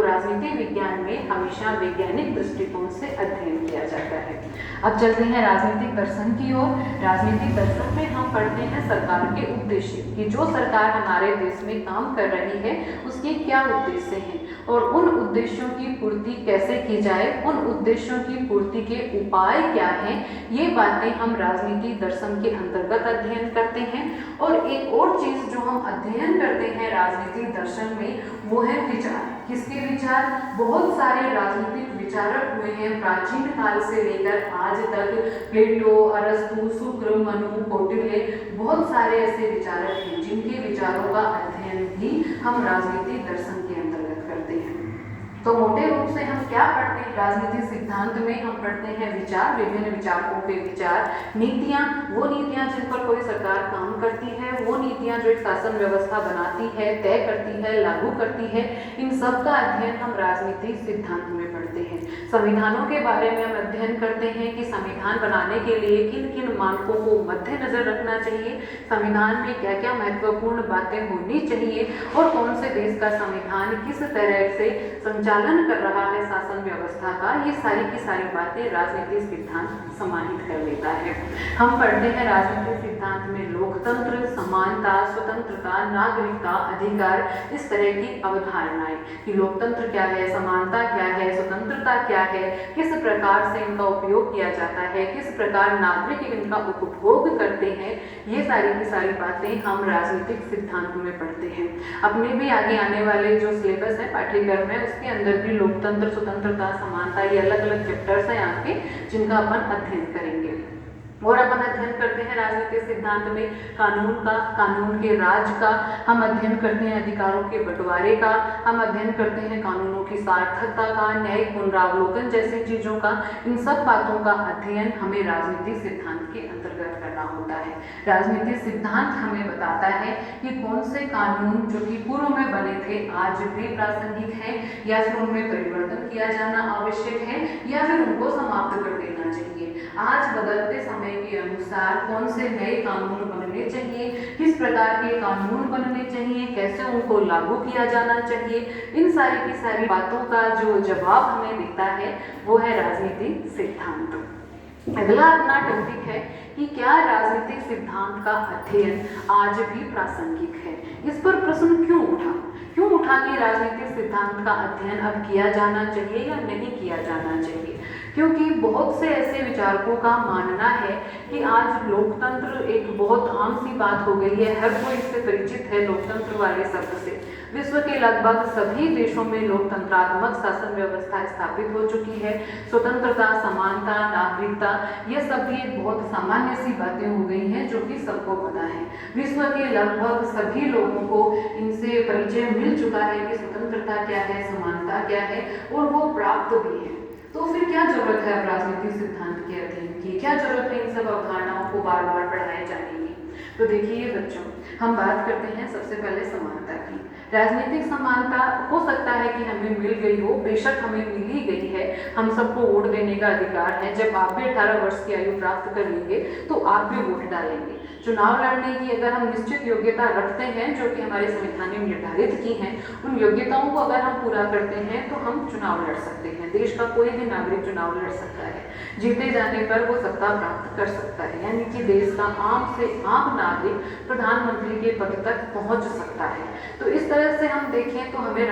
तो राजनीति विज्ञान में हमेशा वैज्ञानिक दृष्टिकोण से अध्ययन किया जाता है। अब चलते हैं राजनीतिक दर्शन की ओर। राजनीतिक दर्शन में हम पढ़ते हैं सरकार के उद्देश्य, कि जो सरकार हमारे देश में काम कर रही है उसके क्या उद्देश्य हैं और उन उद्देश्यों की पूर्ति कैसे की जाए, उन उद्देश्यों की पूर्ति के उपाय क्या हैं, ये बातें हम राजनीति दर्शन के अंतर्गत अध्ययन करते हैं। और एक और चीज जो हम अध्ययन करते हैं राजनीतिक दर्शन में, वो है विचार। किसके विचार? बहुत सारे राजनीतिक विचारक हुए हैं प्राचीन काल से लेकर आज तक। प्लेटो, अरस्तु, शुक्र, मनु, कौटिल्य, बहुत सारे ऐसे विचारक हैं जिनके विचारों का अध्ययन भी हम राजनीतिक दर्शन के अंतर्गत करते हैं। तो मोटे रूप से हम क्या पढ़ते हैं राजनीतिक सिद्धांत में? हम पढ़ते हैं विचार, विभिन्न विचारकों के विचार, नीतियां, वो नीतियां जिन पर कोई सरकार काम करती है, वो नीतियां जो एक शासन व्यवस्था बनाती है, तय करती है, लागू करती है, इन सब का अध्ययन हम राजनीतिक सिद्धांत में पढ़ते हैं। संविधानों के बारे में हम अध्ययन करते हैं कि संविधान बनाने के लिए किन किन मानकों को मद्देनजर रखना चाहिए, संविधान में क्या क्या महत्वपूर्ण बातें होनी चाहिए और कौन से देश का संविधान किस तरह से संचालन कर रहा है शासन व्यवस्था का, ये सारी की सारी बातें राजनीतिक सिद्धांत समाहित कर लेता है। हम पढ़ते हैं राजनीतिक सिद्धांत में लोकतंत्र, समानता, स्वतंत्रता, नागरिकता, अधिकार, इस तरह की अवधारणाएं कि लोकतंत्र क्या है, समानता क्या है, स्वतंत्रता क्या है, किस प्रकार से इनका उपयोग किया जाता है, किस प्रकार नागरिक इनका उपभोग करते हैं, ये सारी की सारी बातें हम राजनीतिक सिद्धांत में पढ़ते हैं। अपने भी आगे आने वाले जो सिलेबस है पाठ्यक्रम में, उसके अंदर भी लोकतंत्र, स्वतंत्रता, समानता, ये अलग अलग चैप्टर्स हैं आपके जिनका अपन अध्ययन करेंगे। और अपन अध्ययन करते हैं राजनीतिक सिद्धांत में कानून का, कानून के राज का, हम अध्ययन करते हैं अधिकारों के बंटवारे का, हम अध्ययन करते हैं कानूनों की सार्थकता का, न्यायिक पुनरावलोकन जैसी चीज़ों का। इन सब बातों का अध्ययन हमें राजनीतिक सिद्धांत के अंतर्गत करना होता है। राजनीतिक सिद्धांत हमें बताता है कि कौन से कानून जो कि पूर्व में बने थे आज भी प्रासंगिक हैं, या फिर उनमें परिवर्तन किया जाना आवश्यक है, या फिर उनको समाप्त कर देना चाहिए। आज बदलते समय के अनुसार कौन से नए कानून बनने चाहिए, किस प्रकार के कानून बनने चाहिए, कैसे उनको लागू किया जाना चाहिए, इन सारी की सारी बातों का जो जवाब हमें देता है वो है राजनीतिक सिद्धांत। अगला अपना टॉपिक है कि क्या राजनीतिक सिद्धांत का अध्ययन आज भी प्रासंगिक है। इस पर प्रश्न क्यों उठा कि राजनीतिक सिद्धांत का अध्ययन अब किया जाना चाहिए या नहीं किया जाना चाहिए? क्योंकि बहुत से ऐसे विचारकों का मानना है कि आज लोकतंत्र एक बहुत आम सी बात हो गई है, हर कोई इससे परिचित है लोकतंत्र वाले शब्द से। विश्व के लगभग सभी देशों में लोकतंत्रात्मक शासन व्यवस्था स्थापित हो चुकी है। स्वतंत्रता, समानता, नागरिकता, ये सब भी एक बहुत सामान्य सी बातें हो गई हैं जो कि सबको पता है। विश्व के लगभग सभी लोगों को इनसे परिचय मिल चुका है कि स्वतंत्रता क्या है, समानता क्या है, और वो प्राप्त भी है। तो फिर क्या जरूरत है अब राजनीतिक सिद्धांत के अध्ययन की? क्या जरूरत है इन सब अवधारणाओं को बार बार पढ़ाए जाने की? तो देखिए बच्चों, हम बात करते हैं सबसे पहले समानता की। राजनीतिक समानता हो सकता है कि हमें मिल गई हो, बेशक हमें मिल ही गई है, हम सबको वोट देने का अधिकार है। जब आप भी 18 वर्ष की आयु प्राप्त कर लेंगे तो आप भी वोट डालेंगे। चुनाव लड़ने की अगर हम निश्चित योग्यता रखते हैं जो कि हमारे संविधान ने निर्धारित की हैं, उन योग्यताओं को अगर हम पूरा करते हैं तो हम चुनाव लड़ सकते हैं। देश का कोई भी नागरिक चुनाव लड़ सकता है, जीते जाने पर वो सत्ता प्राप्त कर सकता है, यानी कि देश का आम से आम नागरिक प्रधानमंत्री के पद तक पहुंच सकता है। तो इस तरह से हम देखें तो हमें